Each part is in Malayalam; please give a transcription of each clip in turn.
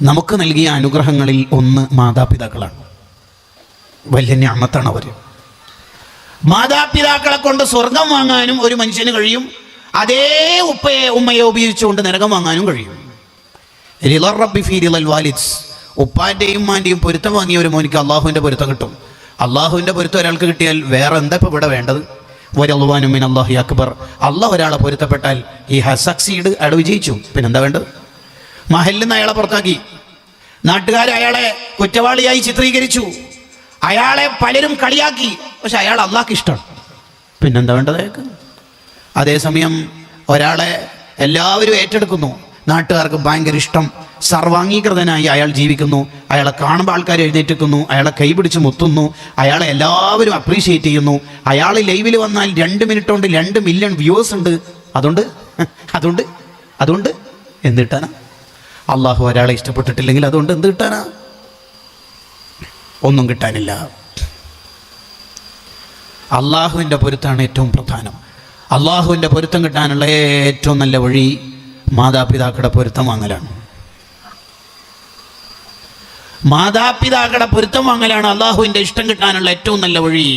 നമുക്ക് നൽകിയ അനുഗ്രഹങ്ങളിൽ ഒന്ന് മാതാപിതാക്കളാണ്. വലിയ നിഅമത്താണ് അവർ. മാതാപിതാക്കളെ കൊണ്ട് സ്വർഗം വാങ്ങാനും ഒരു മനുഷ്യന് കഴിയും, അതേ ഉമ്മയെ ഉപയോഗിച്ചുകൊണ്ട് നരകം വാങ്ങാനും കഴിയും. റിളർ റബ്ബി ഫീ റിളൽ വാലിദ്സ്, ഉപ്പാൻ്റെയും ഉമ്മാൻ്റെയും പൊരുത്തം വാങ്ങിയ ഒരു മോനിക്ക് അള്ളാഹുവിൻ്റെ പൊരുത്തം കിട്ടും. അള്ളാഹുവിൻ്റെ പൊരുത്തം ഒരാൾക്ക് കിട്ടിയാൽ വേറെ എന്താ ഇപ്പോൾ ഇവിടെ വേണ്ടത്? വറദ്വാനും മിൻ അല്ലാഹി അക്ബർ. അള്ളാഹ് ഒരാളെ പൊരുത്തപ്പെട്ടാൽ ഈ ഹാസ് സക്സീഡ്, അയാൾ വിജയിച്ചു. പിന്നെന്താ വേണ്ടത്? മഹലിൽ നിന്ന് അയാളെ പുറത്താക്കി, നാട്ടുകാർ അയാളെ കുറ്റവാളിയായി ചിത്രീകരിച്ചു, അയാളെ പലരും കളിയാക്കി, പക്ഷെ അയാൾ അള്ളാഹ്ക്ക് ഇഷ്ടമാണ്. പിന്നെന്താ വേണ്ടത് അയാൾക്ക്? അതേസമയം ഒരാളെ എല്ലാവരും ഏറ്റെടുക്കുന്നു, നാട്ടുകാർക്ക് ഭയങ്കര ഇഷ്ടം, സർവാംഗീകൃതനായി അയാൾ ജീവിക്കുന്നു, അയാളെ കാണുമ്പോൾ ആൾക്കാർ എഴുന്നേറ്റിക്കുന്നു, അയാളെ കൈപിടിച്ച് മുത്തുന്നു, അയാളെ എല്ലാവരും അപ്രീഷിയേറ്റ് ചെയ്യുന്നു. അയാൾ ലൈവിൽ വന്നാൽ 2 മിനിറ്റ് കൊണ്ട് 2 മില്യൺ വ്യൂവേഴ്സ് ഉണ്ട്. അതുകൊണ്ട് എന്ത് കിട്ടാനാ? അള്ളാഹു ഒരാളെ ഇഷ്ടപ്പെട്ടിട്ടില്ലെങ്കിൽ അതുകൊണ്ട് എന്ത് കിട്ടാനാ? ഒന്നും കിട്ടാനില്ല. അള്ളാഹുവിൻ്റെ പൊരുത്താണ് ഏറ്റവും പ്രധാനം. അള്ളാഹുവിൻ്റെ പൊരുത്തം കിട്ടാനുള്ള ഏറ്റവും നല്ല വഴി മാതാപിതാക്കളുടെ പൊരുത്തം വാങ്ങലാണ്. മാതാപിതാക്കളുടെ പൊരുത്തം വാങ്ങലാണ് അള്ളാഹുവിൻ്റെ ഇഷ്ടം കിട്ടാനുള്ള ഏറ്റവും നല്ല വഴി.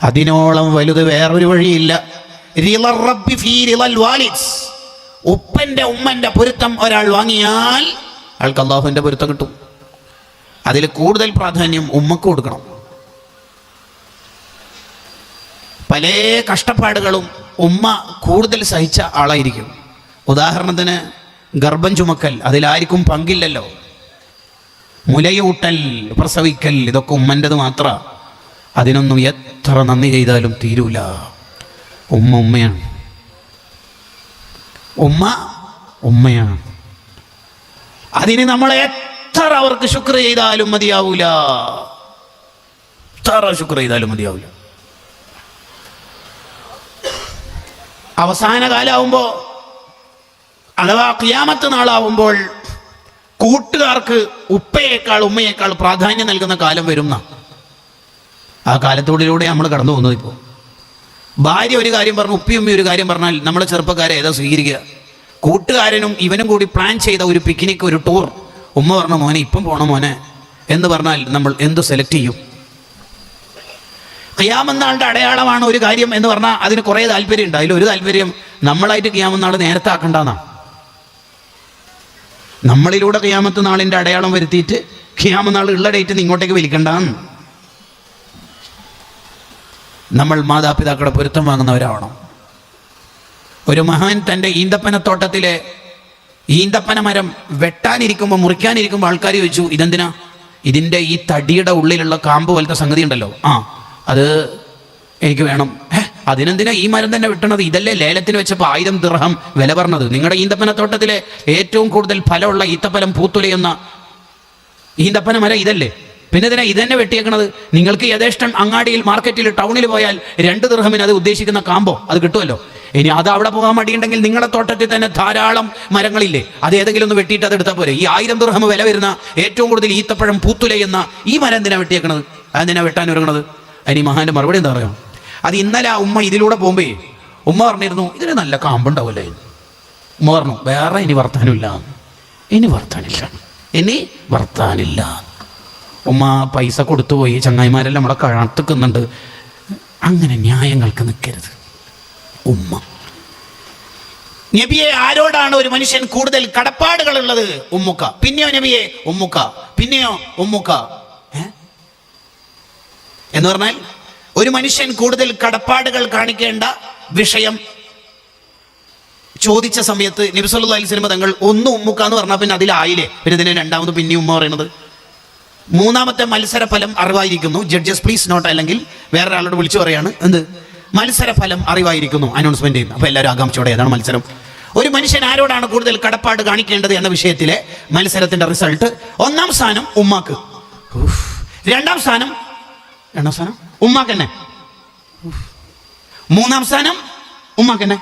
അതിനോളം വലുത് വേറൊരു വഴിയില്ല. റിളർ റബ്ബി ഫീ റിളൽ വാലിദ്സ്, ഉപ്പൻ്റെ ഉമ്മൻ്റെ പൊരുത്തം ഒരാൾ വാങ്ങിയാൽ അയാൾക്ക് അള്ളാഹുവിൻ്റെ പൊരുത്തം കിട്ടും. അതിൽ കൂടുതൽ പ്രാധാന്യം ഉമ്മക്ക് കൊടുക്കണം. പല കഷ്ടപ്പാടുകളും ഉമ്മ കൂടുതൽ സഹിച്ച ആളായിരിക്കും. ഉദാഹരണത്തിന് ഗർഭം ചുമക്കൽ, അതിലാർക്കും പങ്കില്ലല്ലോ. മുലയൂട്ടൽ, പ്രസവിക്കൽ, ഇതൊക്കെ ഉമ്മൻ്റെത് മാത്രമാണ്. അതിനൊന്നും എത്ര നന്ദി ചെയ്താലും തീരൂല. ഉമ്മയാണ്. ഉമ്മയാണ്. അതിന് നമ്മൾ എത്ര അവർക്ക് ശുക്ർ ചെയ്താലും മതിയാവൂല. അവസാന കാലാവുമ്പോൾ, അഥവാ ഖിയാമത്ത് നാളാവുമ്പോൾ കൂട്ടുകാർക്ക് ഉപ്പയേക്കാൾ ഉമ്മയേക്കാൾ പ്രാധാന്യം നൽകുന്ന കാലം വരുന്ന ആ കാലത്തോടിലൂടെ നമ്മൾ കടന്നു പോകുന്നത്. ഇപ്പോൾ ഭാര്യ ഒരു കാര്യം പറഞ്ഞു, ഉപ്പയും ഒരു കാര്യം പറഞ്ഞാൽ നമ്മൾ ചെറുപ്പക്കാരെ ഏതാ സ്വീകരിക്കുക? കൂട്ടുകാരനും ഇവനും കൂടി പ്ലാൻ ചെയ്ത ഒരു പിക്നിക്, ഒരു ടൂർ, ഉമ്മ പറഞ്ഞ മോനെ ഇപ്പം പോണം മോനെ എന്ന് പറഞ്ഞാൽ നമ്മൾ എന്ത് സെലക്ട് ചെയ്യും? ഖിയാമത്ത് അടയാളമാണ് ഒരു കാര്യം എന്ന് പറഞ്ഞാൽ അതിന് കുറേ താല്പര്യം ഉണ്ട്. അതിലൊരു താല്പര്യം നമ്മളായിട്ട് ഖിയാമത്ത് നാൾ നേരത്തെ ആക്കണ്ടെന്നാണ്. നമ്മളിലൂടെ ഖിയാമത്ത് നാളിൻ്റെ അടയാളം വരുത്തിയിട്ട് ഖിയാമത്ത് നാൾ ഉള്ള ഡേറ്റ് ഇങ്ങോട്ടേക്ക് വലിക്കണ്ടെന്ന്. നമ്മൾ മാതാപിതാക്കളുടെ പൊരുത്തം വാങ്ങുന്നവരാവണം. ഒരു മഹാൻ തൻ്റെ ഈന്തപ്പനത്തോട്ടത്തിലെ ഈന്തപ്പന മരം വെട്ടാനിരിക്കുമ്പോൾ, മുറിക്കാനിരിക്കുമ്പോൾ ആൾക്കാർ ചോദിച്ചു, ഇതെന്തിനാ? ഇതിൻ്റെ ഈ തടിയുടെ ഉള്ളിലുള്ള കാമ്പ് പോലത്തെ സംഗതി ഉണ്ടല്ലോ, അത് എനിക്ക് വേണം. അതിനെന്തിനാ ഈ മരം തന്നെ വെട്ടണത്? ഇതല്ലേ ലേലത്തിന് വെച്ചപ്പോൾ 1000 ദിർഹം വില പറഞ്ഞത്? നിങ്ങളുടെ ഈന്തപ്പനത്തോട്ടത്തിലെ ഏറ്റവും കൂടുതൽ ഫലമുള്ള ഈത്തപ്പലം പൂത്തുലയുന്ന ഈന്തപ്പന മരം ഇതല്ലേ? പിന്നെ ഇതിനെ ഇതന്നെ വെട്ടിയേക്കണത്? നിങ്ങൾക്ക് യഥേഷ്ടം അങ്ങാടിയിൽ, മാർക്കറ്റിൽ, ടൗണിൽ പോയാൽ 2 ദിർഹമിന് അത് ഉദ്ദേശിക്കുന്ന കാമ്പോ അത് കിട്ടുമല്ലോ. ഇനി അത് അവിടെ പോകാൻ മടിയുണ്ടെങ്കിൽ നിങ്ങളുടെ തോട്ടത്തിൽ തന്നെ ധാരാളം മരങ്ങളില്ലേ, അത് ഏതെങ്കിലും ഒന്ന് വെട്ടിയിട്ട് അത് എടുത്താൽ പോരെ? ഈ 1000 ദിർഹം വില വരുന്ന ഏറ്റവും കൂടുതൽ ഈത്തപ്പഴം പൂത്തുലയുന്ന ഈ മരം എന്തിനാ വെട്ടിയേക്കണത്? അതെന്തിനാ വെട്ടാൻ ഒരുങ്ങണത്? അതിന് മഹാന്റെ മറുപടി എന്താ പറയാം? അത് ഇന്നലെ ആ ഉമ്മ ഇതിലൂടെ പോകുമ്പേ ഉമ്മ പറഞ്ഞിരുന്നു, ഇതിന് നല്ല കാമ്പുണ്ടാവില്ലേ. ഉമ്മ പറഞ്ഞു, വേറെ ഇനി വർത്താനില്ല. ഉമ്മ പൈസ കൊടുത്തുപോയി, ചങ്ങായിമാരെല്ലാം നമ്മളെ കഴത്തുക്കുന്നുണ്ട്. അങ്ങനെ ന്യായങ്ങൾക്ക് നിൽക്കരുത്. ഉമ്മ. നബിയെ, ആരോടാണ് ഒരു മനുഷ്യൻ കൂടുതൽ കടപ്പാടുകൾ ഉള്ളത്? ഉമ്മുക്ക. പിന്നെയോ നബിയെ? ഉമ്മുക്ക. പിന്നെയോ ഉമ്മുക്ക. എന്ന് പറഞ്ഞാൽ ഒരു മനുഷ്യൻ കൂടുതൽ കടപ്പാടുകൾ കാണിക്കേണ്ട വിഷയം ചോദിച്ച സമയത്ത് നബി സല്ലല്ലാഹു അലൈഹി വസല്ലം തങ്ങൾ ഒന്ന് ഉമ്മുക്ക എന്ന് പറഞ്ഞാൽ പിന്നെ അതിലായില്ലേ, പിന്നെ ഇതിനെ രണ്ടാമത് പിന്നെ ഉമ്മ പറയുന്നത്. മൂന്നാമത്തെ മത്സരഫലം അറിവായിരിക്കുന്നു. Judges please note. അല്ലെങ്കിൽ വേറൊരാളോട് വിളിച്ചു പറയാണ്, എന്ത് മത്സരഫലം അറിവായിരിക്കുന്നു, അനൗൺസ്മെന്റ് ചെയ്യുന്നു. അപ്പോൾ എല്ലാവരും ആകാംക്ഷയോടെ ഏതാണ് മത്സരം? ഒരു മനുഷ്യൻ ആരോടാണ് കൂടുതൽ കടപ്പാട് കാണിക്കേണ്ടത് എന്ന വിഷയത്തിലെ മത്സരത്തിന്റെ റിസൾട്ട്, 1ാം സ്ഥാനം ഉമ്മാക്ക്, 2ാം സ്ഥാനം ഉമ്മാക്ക് തന്നെ, 3ാം സ്ഥാനം ഉമ്മാക്ക് തന്നെ.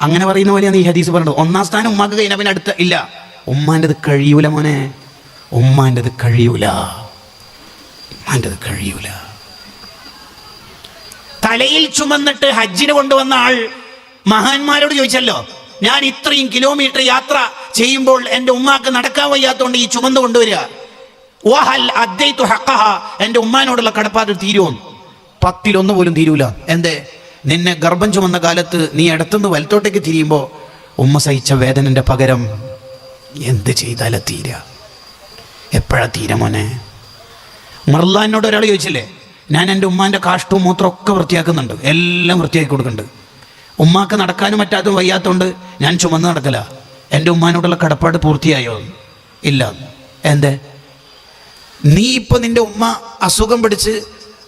അങ്ങനെ പറയുന്ന പോലെയാണ് ഈ ഹദീസ് പറയുന്നത്. 1ാം സ്ഥാനം ഉമ്മാക്ക് കഴിഞ്ഞാൽ പിന്നെ അടുത്ത ഇല്ല. ഉമ്മാൻ്റെത് കഴിയൂല മോനെ, ഉമ്മാൻ്റെത് കഴിയൂല. തലയിൽ ചുമന്നിട്ട് ഹജ്ജിന് കൊണ്ടുവന്ന ആൾ മഹാന്മാരോട് ചോദിച്ചല്ലോ, ഞാൻ ഇത്രയും കിലോമീറ്റർ യാത്ര ചെയ്യുമ്പോൾ എൻ്റെ ഉമ്മാക്ക് നടക്കാൻ വയ്യാത്തതുകൊണ്ട് ഈ ചുമന്ന് കൊണ്ടുവരിക. എൻ്റെ ഉമ്മാനോടുള്ള കടപ്പാട് തീരുമോ? 10 പോലും തീരൂല. എന്തേ? നിന്നെ ഗർഭം ചുമന്ന കാലത്ത് നീ ഇടത്തുനിന്ന് വലത്തോട്ടേക്ക് തിരിയുമ്പോൾ ഉമ്മ സഹിച്ച വേദനന്റെ പകരം എന്ത് ചെയ്താലും തീരുക. എപ്പോഴാ തീര മോനെ? മർലാനോട് ഒരാൾ ചോദിച്ചില്ലേ, ഞാൻ എൻ്റെ ഉമ്മാൻ്റെ കാഷ്ടവും മൂത്രവും ഒക്കെ വൃത്തിയാക്കുന്നുണ്ട്, എല്ലാം വൃത്തിയാക്കി കൊടുക്കുന്നുണ്ട്. ഉമ്മാക്ക് നടക്കാനും പറ്റാത്തതും വയ്യാത്തതുകൊണ്ട് ഞാൻ ചുമന്ന് നടക്കല. എൻ്റെ ഉമ്മാനോടുള്ള കടപ്പാട് പൂർത്തിയായോ? ഇല്ല. എന്തേ? നീ ഇപ്പോൾ നിൻ്റെ ഉമ്മ അസുഖം പിടിച്ച്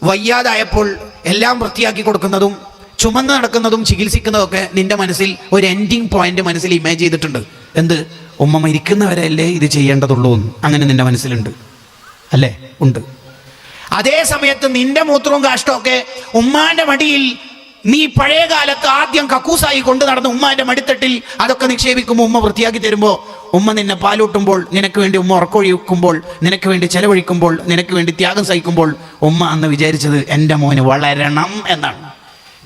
വയ്യാതായപ്പോൾ എല്ലാം വൃത്തിയാക്കി കൊടുക്കുന്നതും ചുമന്ന് നടക്കുന്നതും ചികിത്സിക്കുന്നതൊക്കെ നിന്റെ മനസ്സിൽ ഒരു എൻഡിങ് പോയിന്റ് മനസ്സിൽ ഇമേജ് ചെയ്തിട്ടുണ്ട്. എന്ത്? ഉമ്മ മരിക്കുന്നവരല്ലേ ഇത് ചെയ്യേണ്ടതുള്ളൂ എന്ന്. അങ്ങനെ നിന്റെ മനസ്സിലുണ്ട് അല്ലേ? ഉണ്ട്. അതേ സമയത്ത് നിന്റെ മൂത്രവും കാഷ്ടമൊക്കെ ഉമ്മാന്റെ മടിയിൽ നീ പഴയ കാലത്ത് ആദ്യം കക്കൂസായി കൊണ്ടു നടന്ന ഉമ്മാന്റെ മടിത്തട്ടിൽ അതൊക്കെ നിക്ഷേപിക്കുമ്പോൾ ഉമ്മ വൃത്തിയാക്കി തരുമ്പോൾ, ഉമ്മ നിന്നെ പാലൂട്ടുമ്പോൾ, നിനക്ക് വേണ്ടി ഉമ്മ ഉറക്കൊഴിക്കുമ്പോൾ, നിനക്ക് വേണ്ടി ചെലവഴിക്കുമ്പോൾ, നിനക്ക് വേണ്ടി ത്യാഗം സഹിക്കുമ്പോൾ ഉമ്മ അന്ന് വിചാരിച്ചത് എൻ്റെ മോന് വളരണം എന്നാണ്.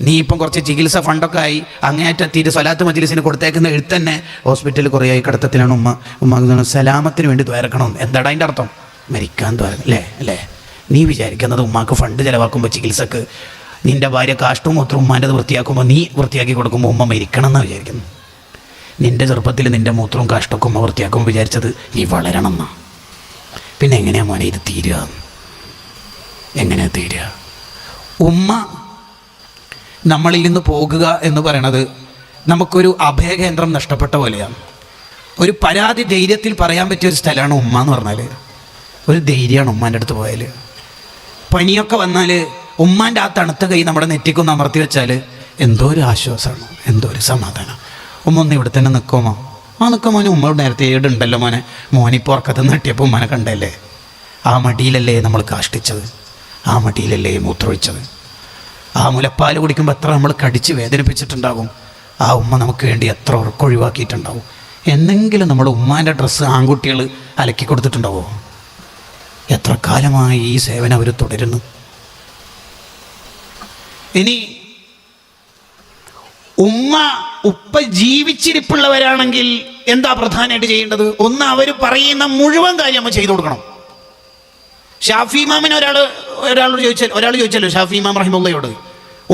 നീ ഇപ്പം കുറച്ച് ചികിത്സ ഫണ്ടൊക്കെ ആയി അങ്ങേയറ്റെത്തിയിട്ട് സ്വലാത്ത് മജ്ലിസിന് കൊടുത്തേക്കുന്ന എഴുത്ത് തന്നെ ഹോസ്പിറ്റലിൽ കുറേ ആയി കിടത്തത്തിലാണ്. ഉമ്മ സലാമത്തിന് വേണ്ടി ദ്വാരക്കണം. എന്താടാ അതിൻ്റെ അർത്ഥം? മരിക്കാൻ ദ്വാരം അല്ലേ? നീ വിചാരിക്കുന്നത് ഉമ്മാക്ക് ഫണ്ട് ചിലവാക്കുമ്പോൾ ചികിത്സക്ക് നിന്റെ ഭാര്യ കാഷ്ടവും മൂത്രവും ഉമ്മാൻ്റെത് വൃത്തിയാക്കുമ്പോൾ നീ വൃത്തിയാക്കി കൊടുക്കുമ്പോൾ ഉമ്മ മരിക്കണം എന്നാണ് വിചാരിക്കുന്നു. നിന്റെ ചെറുപ്പത്തിൽ നിന്റെ മൂത്രവും കാഷ്ടമൊക്കെ ഉമ്മ വൃത്തിയാക്കുമ്പോൾ വിചാരിച്ചത് നീ വളരണം എന്നാണ്. പിന്നെ എങ്ങനെയാ മോനെ ഇത് തീരുക? എങ്ങനെയാ തീരുക? ഉമ്മ നമ്മളിൽ നിന്ന് പോകുക എന്ന് പറയണത് നമുക്കൊരു അഭയകേന്ദ്രം നഷ്ടപ്പെട്ട പോലെയാണ്. ഒരു പരാതി ധൈര്യത്തിൽ പറയാൻ പറ്റിയ ഒരു സ്ഥലമാണ് ഉമ്മ എന്ന് പറഞ്ഞാൽ. ഒരു ധൈര്യമാണ് ഉമ്മാൻ്റെ അടുത്ത് പോയാൽ. പനിയൊക്കെ വന്നാൽ ഉമ്മാൻ്റെ ആ തണുത്ത കൈ നമ്മുടെ നെറ്റിക്കൊന്ന് അമർത്തി വെച്ചാൽ എന്തോ ഒരു ആശ്വാസമാണ്, എന്തോ ഒരു സമാധാനം. ഉമ്മ ഒന്ന് ഇവിടെ തന്നെ നിൽക്കുമോ? നിൽക്കും മോനെ. ഉമ്മ നേരത്തെ ഏടുണ്ടല്ലോ മോനെ. മോനിപ്പോൾ ഉറക്കത്ത് നെട്ടിയപ്പോൾ ഉമ്മനെ കണ്ടല്ലേ? ആ മടിയിലല്ലേ നമ്മൾ കാഷ്ടിച്ചത്, ആ മടിയിലല്ലേ മൂത്രമൊഴിച്ചത്. ആ മുലപ്പാൽ കുടിക്കുമ്പോൾ എത്ര നമ്മൾ കടിച്ച് വേദനിപ്പിച്ചിട്ടുണ്ടാകും. ആ ഉമ്മ നമുക്ക് വേണ്ടി എത്ര ഉറക്കൊഴിവാക്കിയിട്ടുണ്ടാവും. എന്തെങ്കിലും നമ്മുടെ ഉമ്മാൻ്റെ ഡ്രസ്സ് ആൺകുട്ടികൾ അലക്കി കൊടുത്തിട്ടുണ്ടാവോ? എത്ര കാലമായി ഈ സേവനം അവർ തുടരുന്നു. ഇനി ഉപ്പ ജീവിച്ചിരിപ്പുള്ളവരാണെങ്കിൽ എന്താ പ്രധാനമായിട്ട് ചെയ്യേണ്ടത്? ഒന്ന്, അവർ പറയുന്ന മുഴുവൻ കാര്യം നമ്മൾ ചെയ്തു കൊടുക്കണം. ഷാഫി ഇമാമിനെ ഒരാൾ ചോദിച്ചല്ലോ, ഷാഫി ഇമാം റഹിമുള്ളയോട്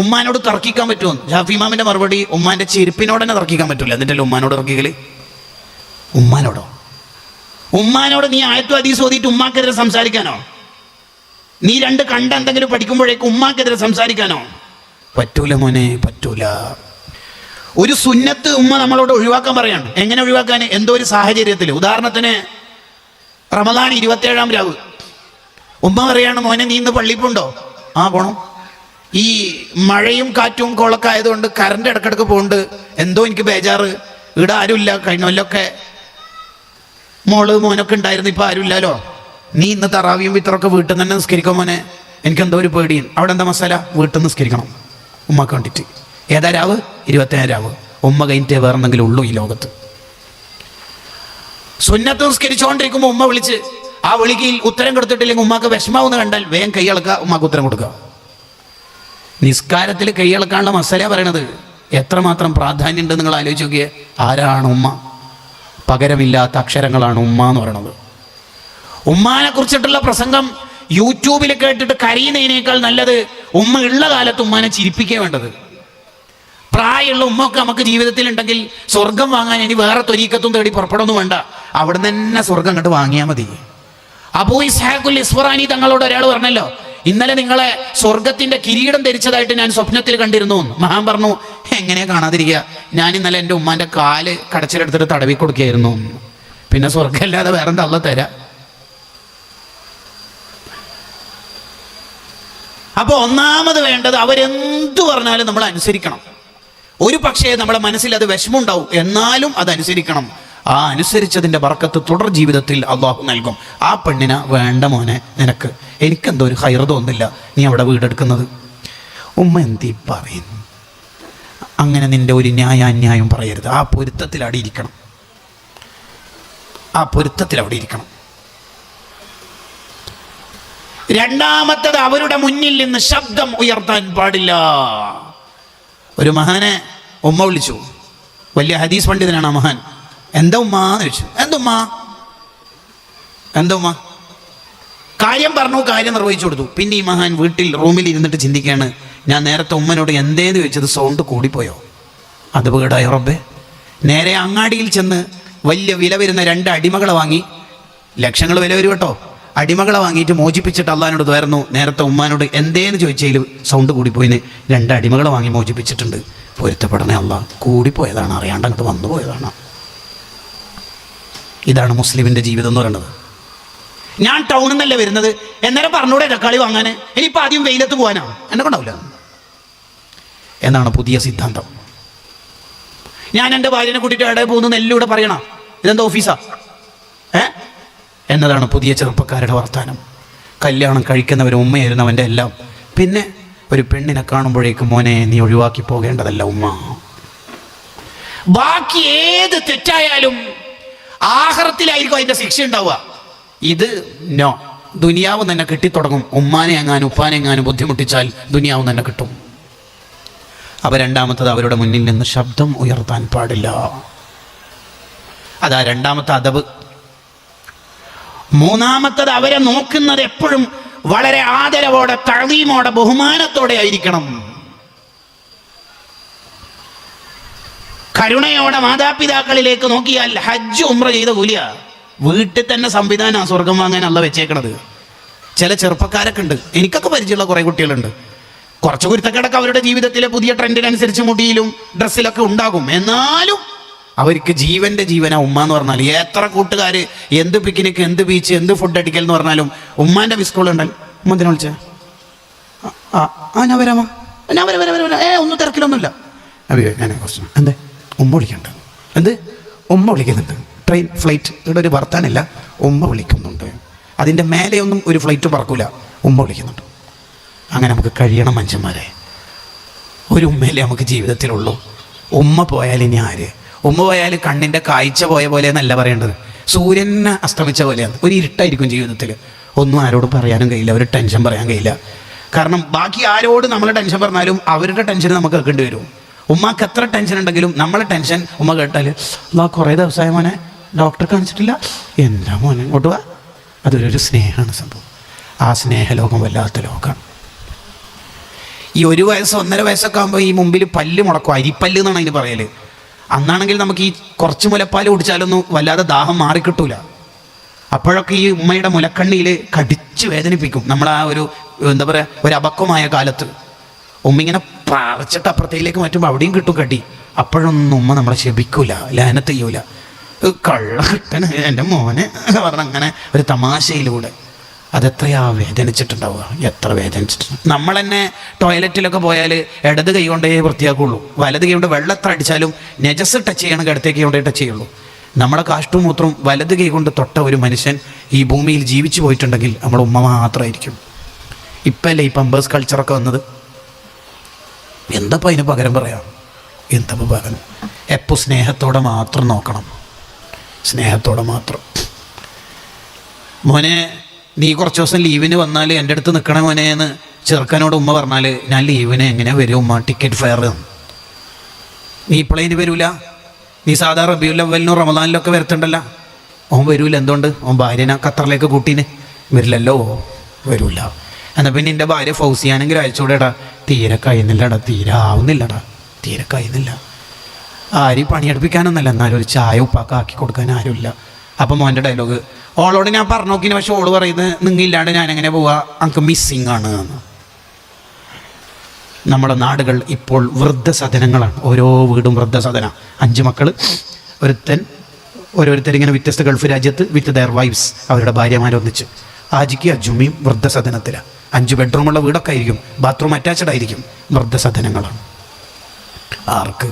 ഉമ്മാനോട് തർക്കിക്കാൻ പറ്റുമോ? ഷാഫി ഇമാമിന്റെ മറുപടി, ഉമ്മാന്റെ ചെരുപ്പിനോട് തന്നെ തർക്കിക്കാൻ പറ്റില്ല. എന്നിട്ടല്ലേ ഉമ്മാനോട് തർക്കിക്കല്? ഉമ്മാനോട് നീ ആയത്തും ഹദീസും ഓതിയിട്ട് ഉമ്മാക്കെതിരെ സംസാരിക്കാനോ? നീ രണ്ട് കണ്ട എന്തെങ്കിലും പഠിക്കുമ്പോഴേക്കും ഉമ്മാക്കെതിരെ സംസാരിക്കാനോ? പറ്റൂല മോനെ, പറ്റൂല. ഒരു സുന്നത്ത് ഉമ്മ നമ്മളോട് ഒഴിവാക്കാൻ പറയാണ്. എങ്ങനെ ഒഴിവാക്കാൻ? എന്തോ ഒരു സാഹചര്യത്തിൽ, ഉദാഹരണത്തിന് റമദാൻ 27-ാം രാവ് ഉമ്മ പറയാണ്, മോനെ നീ ഇന്ന് പള്ളിയിൽ പോണ്ടോ? പോണം. ഈ മഴയും കാറ്റും കോളൊക്കെ ആയതുകൊണ്ട് കറണ്ട് ഇടക്കിടക്ക് പോകുന്നുണ്ട്, എന്തോ എനിക്ക് ബേജാറ്, ഇവിടെ ആരുമില്ല. കഴിഞ്ഞ കൊല്ലമൊക്കെ മോനൊക്കെ ഉണ്ടായിരുന്നു, ഇപ്പം ആരുമില്ലല്ലോ. നീ ഇന്ന് തറാവിയും വിത്തറൊക്കെ വീട്ടിൽ നിന്ന് തന്നെ നിസ്കരിക്കും മോനെ, എനിക്കെന്തോ ഒരു പേടിയും. അവിടെ എന്താ മസാല? വീട്ടിൽ നിന്ന് നിസ്കരിക്കണം ഉമ്മക്ക് വേണ്ടിയിട്ട്. ഏതാ രാവ്? 27-ാം രാവ്. ഉമ്മ കഴിഞ്ഞിട്ടേ വേറെ എന്തെങ്കിലും ഉള്ളൂ ഈ ലോകത്ത്. സുന്നത്ത് നിസ്കരിച്ചുകൊണ്ടിരിക്കുമ്പോൾ ഉമ്മ വിളിച്ച് ആ വിളിക്ക് ഉത്തരം കൊടുത്തിട്ടില്ലെങ്കിൽ ഉമ്മാക്ക് വിഷമാവെന്ന് കണ്ടാൽ വേഗം കൈയളക്കുക, ഉമ്മാക്ക് ഉത്തരം കൊടുക്കുക. നിസ്കാരത്തിൽ കൈയളക്കാനുള്ള മസാല പറയണത് എത്രമാത്രം പ്രാധാന്യം ഉണ്ട് നിങ്ങൾ ആലോചിച്ച് നോക്കിയേ. ആരാണ് ഉമ്മ? പകരമില്ലാത്ത അക്ഷരങ്ങളാണ് ഉമ്മ എന്ന് പറയണത്. ഉമ്മാനെ കുറിച്ചിട്ടുള്ള പ്രസംഗം യൂട്യൂബിൽ കേട്ടിട്ട് കരയുന്നതിനേക്കാൾ നല്ലത് ഉമ്മ ഉള്ള കാലത്ത് ഉമ്മാനെ ചിരിപ്പിക്കുക വേണ്ടത്. പ്രായമുള്ള ഉമ്മയൊക്കെ നമുക്ക് ജീവിതത്തിൽ ഉണ്ടെങ്കിൽ സ്വർഗം വാങ്ങാൻ ഇനി വേറെ ത്വരീക്കത്തും തേടി പുറപ്പെടൊന്നും വേണ്ട, അവിടെ തന്നെ സ്വർഗം കണ്ട് വാങ്ങിയാൽ മതി. അബൂ ഇസ്ഹാഖുൽ ഇസ്ഫറാനി തങ്ങളോട് ഒരാൾ പറഞ്ഞല്ലോ, ഇന്നലെ നിങ്ങളെ സ്വർഗത്തിന്റെ കിരീടം ധരിച്ചതായിട്ട് ഞാൻ സ്വപ്നത്തിൽ കണ്ടിരുന്നു. മഹാൻ പറഞ്ഞു, എങ്ങനെയാ കാണാതിരിക്കുക, ഞാൻ ഇന്നലെ എൻ്റെ ഉമ്മാന്റെ കാല് കടച്ചിലെടുത്തിട്ട് തടവി കൊടുക്കുകയായിരുന്നു. പിന്നെ സ്വർഗം അല്ലാതെ വേറെന്താ അള്ളാ തരാ? അപ്പൊ ഒന്നാമത് വേണ്ടത് അവരെന്തു പറഞ്ഞാലും നമ്മൾ അനുസരിക്കണം. ഒരു പക്ഷേ നമ്മുടെ മനസ്സിൽ അത് വിഷമമുണ്ടാവും, എന്നാലും അത് അനുസരിക്കണം. ആ അനുസരിച്ചതിൻ്റെ ബർക്കത്ത് തുടർ ജീവിതത്തിൽ അള്ളാഹു നൽകും. ആ പെണ്ണിനെ വേണ്ട മോനെ, നിനക്ക് എനിക്കെന്തോ ഒരു ഹൈർ തോന്നില്ല നീ അവിടെ വീടെടുക്കുന്നത്. ഉമ്മ എന്തീ പറയുന്നു? അങ്ങനെ നിന്റെ ഒരു ന്യായാന്യായം പറയരുത്. ആ പൊരുത്തത്തിൽ അവിടെ ഇരിക്കണം, ആ പൊരുത്തത്തിൽ അവിടെ ഇരിക്കണം. രണ്ടാമത്തത്, അവരുടെ മുന്നിൽ നിന്ന് ശബ്ദം ഉയർത്താൻ പാടില്ല. ഒരു മഹാനെ ഉമ്മ വിളിച്ചു, വലിയ ഹദീസ് പണ്ഡിതനാണ് ആ മഹാൻ. എന്താ ഉമ്മ എന്ന് ചോദിച്ചു. എന്താ ഉമ്മ കാര്യം പറഞ്ഞു, കാര്യം നിർവഹിച്ചു കൊടുത്തു. പിന്നെ ഈ മഹാൻ വീട്ടിൽ റൂമിൽ ഇരുന്നിട്ട് ചിന്തിക്കുകയാണ്, ഞാൻ നേരത്തെ ഉമ്മനോട് എന്തേന്ന് ചോദിച്ചത് സൗണ്ട് കൂടിപ്പോയോ? അത് വീടായ റബ്ബേ. നേരെ അങ്ങാടിയിൽ ചെന്ന് വലിയ വില വരുന്ന 2 അടിമകളെ വാങ്ങി, ലക്ഷങ്ങൾ വില വരും കേട്ടോ, അടിമകളെ വാങ്ങിയിട്ട് മോചിപ്പിച്ചിട്ട് അള്ളഹാനോട് തോരുന്നു, നേരത്തെ ഉമ്മാനോട് എന്തേന്ന് ചോദിച്ചതിൽ സൗണ്ട് കൂടിപ്പോയിന് 2 അടിമകളെ വാങ്ങി മോചിപ്പിച്ചിട്ടുണ്ട്. പൊരുത്തപ്പെടണേ അള്ളാഹ്, കൂടിപ്പോയതാണ്, അറിയാണ്ട് അങ്ങോട്ട് വന്നു പോയതാണ്. ഇതാണ് മുസ്ലിമിൻ്റെ ജീവിതം എന്ന് പറയുന്നത്. ഞാൻ ടൗണിൽ നിന്നല്ലേ വരുന്നത്, എന്നേരം പറഞ്ഞൂടെ തക്കാളി വാങ്ങാൻ, ഇനിയിപ്പോൾ ആദ്യം വെയിലത്ത് പോകാനാണ്, എന്നെ കൊണ്ടാവില്ല എന്നാണ് പുതിയ സിദ്ധാന്തം. ഞാൻ എൻ്റെ ഭാര്യനെ കൂട്ടിയിട്ട് എവിടെ പോകുന്നു നെല്ലൂടെ പറയണം, ഇതെന്താ ഓഫീസാ എന്നതാണ് പുതിയ ചെറുപ്പക്കാരുടെ വർത്താനം. കല്യാണം കഴിക്കുന്നവർ ഉമ്മയായിരുന്നു അവൻ്റെ എല്ലാം. പിന്നെ ഒരു പെണ്ണിനെ കാണുമ്പോഴേക്കും മോനെ നീ ഒഴിവാക്കി പോകേണ്ടതല്ല ഉമ്മ. ബാക്കി ഏത് തെറ്റായാലും ആഖിറത്തിലായിരിക്കും അതിൻ്റെ ശിക്ഷ ഉണ്ടാവുക. ഇത് നോ, ദുനിയാവ് തന്നെ കിട്ടിത്തുടങ്ങും. ഉമ്മാനെ എങ്ങാനും ഉപ്പാനെ എങ്ങാനും ബുദ്ധിമുട്ടിച്ചാൽ ദുനിയാവ് തന്നെ കിട്ടും. അപ്പോൾ രണ്ടാമത്തത്, അവരുടെ മുന്നിൽ നിന്ന് ശബ്ദം ഉയർത്താൻ പാടില്ല. അതാ രണ്ടാമത്തെ അദബ്. മൂന്നാമത്തത്, അവരെ നോക്കുന്നത് എപ്പോഴും വളരെ ആദരവോടെ, തഅ്ലീമോടെ, ബഹുമാനത്തോടെ ആയിരിക്കണം. കരുണയോടെ മാതാപിതാക്കളിലേക്ക് നോക്കിയാൽ ഹജ്ജ് ഉംറ ചെയ്ത കൂലിയ. വീട്ടിൽ തന്നെ സംവിധാനം സ്വർഗം വാങ്ങാൻ അല്ല വെച്ചേക്കണത്. ചില ചെറുപ്പക്കാരൊക്കെ ഉണ്ട്, എനിക്കൊക്കെ പരിചയമുള്ള കുറേ കുട്ടികളുണ്ട്, കുറച്ച് കുരുത്തക്കേടൊക്കെ അവരുടെ ജീവിതത്തിലെ പുതിയ ട്രെൻഡിനനുസരിച്ച് മുടിയിലും ഡ്രസ്സിലൊക്കെ ഉണ്ടാകും. എന്നാലും അവർക്ക് ജീവന്റെ ജീവനാ ഉമ്മ എന്ന് പറഞ്ഞാൽ. എത്ര കൂട്ടുകാർ എന്ത് പിക്നിക്ക്, എന്ത് ബീച്ച്, എന്ത് ഫുഡ് അടിക്കൽ എന്ന് പറഞ്ഞാലും ഉമ്മാന്റെ മിസ്കോൾ ഉണ്ടല്ലോ, ഉമ്മ എന്തിനാ വിളിച്ചേ? ഞാൻ വരാമോ, ഞാൻ വരാം, ഒന്നും തിരക്കിലൊന്നുമില്ല. അയ്യോ ഞാൻ കുറച്ച് എന്തേ ഉമ്മ വിളിക്കണ്ട, എന്ത് ഉമ്മ വിളിക്കുന്നുണ്ട്, ട്രെയിൻ ഫ്ലൈറ്റ് ഇവിടെ ഒരു വർത്താനില്ല, ഉമ്മ വിളിക്കുന്നുണ്ട്. അതിൻ്റെ മേലെയൊന്നും ഒരു ഫ്ലൈറ്റ് പറക്കൂല, ഉമ്മ വിളിക്കുന്നുണ്ട്. അങ്ങനെ നമുക്ക് കഴിയണം മനുഷ്യന്മാരെ. ഒരു ഉമ്മയിലേ നമുക്ക് ജീവിതത്തിലുള്ളൂ. ഉമ്മ പോയാൽ ഇനി ആര്? ഉമ്മ പോയാൽ കണ്ണിൻ്റെ കാഴ്ച പോയ പോലെ എന്നല്ല പറയേണ്ടത്, സൂര്യനെ അസ്തമിച്ച പോലെയാണ്. ഒരു ഇരുട്ടായിരിക്കും ജീവിതത്തിൽ. ഒന്നും ആരോടും പറയാനും കഴിയില്ല, ഒരു ടെൻഷൻ പറയാൻ കഴിയില്ല. കാരണം ബാക്കി ആരോട് നമ്മൾ ടെൻഷൻ പറഞ്ഞാലും അവരുടെ ടെൻഷൻ നമുക്ക് കേൾക്കേണ്ടി വരും. ഉമ്മക്ക് എത്ര ടെൻഷൻ ഉണ്ടെങ്കിലും നമ്മളെ ടെൻഷൻ ഉമ്മ കേട്ടാൽ, കുറേ ദിവസമായ മോനെ ഡോക്ടറെ കാണിച്ചിട്ടില്ല, എന്താ മോനെ ഇങ്ങോട്ട് വാ. അതൊരു സ്നേഹമാണ് സംഭവം. ആ സ്നേഹലോകം വല്ലാത്ത ലോകമാണ്. ഈ 1 വയസ്സ് 1.5 വയസ്സൊക്കെ ആകുമ്പോൾ ഈ മുമ്പിൽ പല്ല് മുടക്കും, അരിപ്പല്ല് എന്നാണ് അതിന് പറയൽ. അന്നാണെങ്കിൽ നമുക്ക് ഈ കുറച്ച് മുലപ്പാൽ കുടിച്ചാലൊന്നും വല്ലാതെ ദാഹം മാറിക്കിട്ടൂല. അപ്പോഴൊക്കെ ഈ ഉമ്മയുടെ മുലക്കണ്ണിയിൽ കടിച്ച് വേദനിപ്പിക്കും. നമ്മൾ ആ ഒരു എന്താ പറയുക, ഒരു അപക്വമായ കാലത്ത് ഉമ്മ ഇങ്ങനെ പറിച്ചിട്ട് അപ്പുറത്തേക്ക് മാറ്റുമ്പോൾ അവിടെയും കിട്ടും കടി. അപ്പോഴൊന്നും ഉമ്മ നമ്മളെ ശപിക്കൂല, ലാനത്ത് ചെയ്യൂല. കള്ള കിട്ടണ എൻ്റെ മോനെ പറഞ്ഞ അങ്ങനെ ഒരു തമാശയിലൂടെ അതെത്രയാ വേദനിച്ചിട്ടുണ്ടാവുക, എത്ര വേദനിച്ചിട്ടുണ്ട്. നമ്മൾ തന്നെ ടോയ്ലറ്റിലൊക്കെ പോയാൽ ഇടത് കൈ കൊണ്ടേ വൃത്തിയാക്കുള്ളൂ, വലത് കൈ കൊണ്ട് വെള്ളത്ര അടിച്ചാലും നെജസ് ടച്ച് ചെയ്യണമെങ്കിൽ ഇടത്തേക്ക് കൊണ്ടേ ടച്ച് ചെയ്യുള്ളൂ. നമ്മളെ കാഷ്ടവും മൂത്രവും വലത് കൈ കൊണ്ട് തൊട്ട ഒരു മനുഷ്യൻ ഈ ഭൂമിയിൽ ജീവിച്ചു പോയിട്ടുണ്ടെങ്കിൽ നമ്മുടെ ഉമ്മ മാത്രമായിരിക്കും. ഇപ്പം അല്ലേ ഈ പമ്പേഴ്സ് കൾച്ചറൊക്കെ വന്നത്, എന്തപ്പോൾ അതിന് പകരം പറയാം? എന്തപ്പോൾ പകരം? എപ്പോൾ സ്നേഹത്തോടെ മാത്രം നോക്കണം, സ്നേഹത്തോടെ മാത്രം. മോനെ നീ കുറച്ച് ദിവസം ലീവിന് വന്നാൽ എൻ്റെ അടുത്ത് നിൽക്കണേ മോനെ എന്ന് ചെറുക്കനോട് ഉമ്മ പറഞ്ഞാൽ, ഞാൻ ലീവിന് എങ്ങനെ വരും ഉമ്മ, ടിക്കറ്റ് ഫെയർ. നീ പ്ലെയിന് വരൂല, നീ സാധാരണ റബീഉൽ അവ്വലിനും റമദാനിലൊക്കെ വരത്തുണ്ടല്ലോ. ഓൻ വരൂല, എന്തുകൊണ്ട്? ഓൻ ഭാര്യനെ ഖത്തറിലേക്ക് കൂട്ടീന് വരില്ലല്ലോ, വരൂല. എന്നാൽ പിന്നെ എൻ്റെ ഭാര്യ ഫൗസിയാണെങ്കിൽ അയച്ചുകൂടെടാ, തീരെ കഴിയുന്നില്ലടാ, തീരെ ആവുന്നില്ലടാ, തീരെ കഴിയുന്നില്ല. ആരും പണിയെടുപ്പിക്കാനൊന്നല്ല, എന്നാലും ഒരു ചായ ഉപ്പാക്ക് ആക്കി കൊടുക്കാൻ ആരുമില്ല. അപ്പം മോൻ്റെ ഡയലോഗ്, ഓളോട് ഞാൻ പറഞ്ഞു നോക്കിന്, പക്ഷെ ഓള് പറയുന്നത് നിങ്ങില്ലാണ്ട് ഞാൻ എങ്ങനെ പോവാ, എനിക്ക് മിസ്സിങ് ആണ് എന്ന്. നമ്മുടെ നാടുകൾ ഇപ്പോൾ വൃദ്ധസദനങ്ങളാണ്, ഓരോ വീടും വൃദ്ധസദന. 5 മക്കൾ, ഓരോരുത്തരിങ്ങനെ വ്യത്യസ്ത ഗൾഫ് രാജ്യത്ത് വിത്ത് ദെയർ വൈഫ്സ്, അവരുടെ ഭാര്യമാരൊന്നിച്ച് ആജിക്ക് അജുമിയും വൃദ്ധസദനത്തിലാണ്. 5 ബെഡ്റൂമുള്ള വീടൊക്കെ ആയിരിക്കും, ബാത്റൂം അറ്റാച്ച്ഡ് ആയിരിക്കും. വൃദ്ധസദനങ്ങളാണ്. ആർക്ക്?